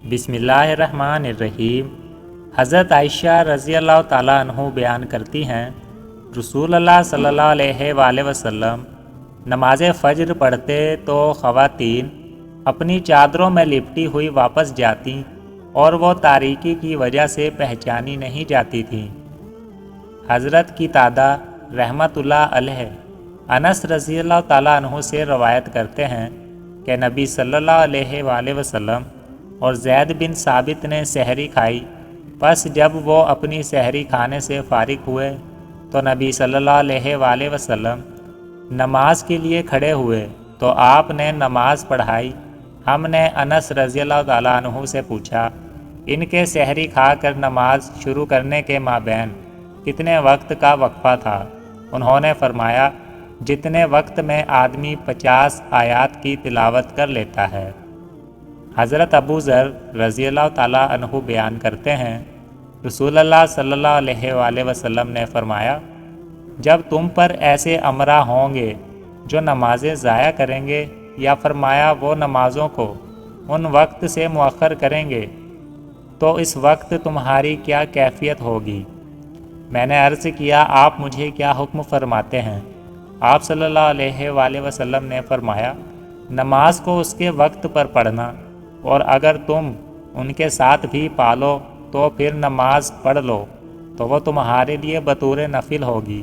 بسم اللہ الرحمن الرحیم۔ حضرت عائشہ رضی اللہ تعالیٰ عنہ بیان کرتی ہیں، رسول اللہ صلی اللہ علیہ وآلہ وسلم نماز فجر پڑھتے تو خواتین اپنی چادروں میں لپٹی ہوئی واپس جاتیں اور وہ تاریکی کی وجہ سے پہچانی نہیں جاتی تھیں۔ حضرت کی دادا رحمت اللہ علیہ انس رضی اللہ تعالیٰ عنہ سے روایت کرتے ہیں کہ نبی صلی اللہ علیہ وآلہ وسلم اور زید بن ثابت نے سحری کھائی، پس جب وہ اپنی سحری کھانے سے فارغ ہوئے تو نبی صلی اللہ علیہ وآلہ وسلم نماز کے لیے کھڑے ہوئے تو آپ نے نماز پڑھائی۔ ہم نے انس رضی اللہ تعالیٰ عنہ سے پوچھا، ان کے سحری کھا کر نماز شروع کرنے کے مابین کتنے وقت کا وقفہ تھا؟ انہوں نے فرمایا، جتنے وقت میں آدمی 50 آیات کی تلاوت کر لیتا ہے۔ حضرت ابو ذر رضی اللہ تعالیٰ عنہ بیان کرتے ہیں، رسول اللہ صلی اللہ علیہ وآلہ وسلم نے فرمایا، جب تم پر ایسے امراء ہوں گے جو نمازیں ضائع کریں گے، یا فرمایا وہ نمازوں کو ان وقت سے مؤخر کریں گے، تو اس وقت تمہاری کیا کیفیت ہوگی؟ میں نے عرض کیا، آپ مجھے کیا حکم فرماتے ہیں؟ آپ صلی اللہ علیہ وآلہ وسلم نے فرمایا، نماز کو اس کے وقت پر پڑھنا، اور اگر تم ان کے ساتھ بھی پالو تو پھر نماز پڑھ لو تو وہ تمہارے لیے بطور نفل ہوگی۔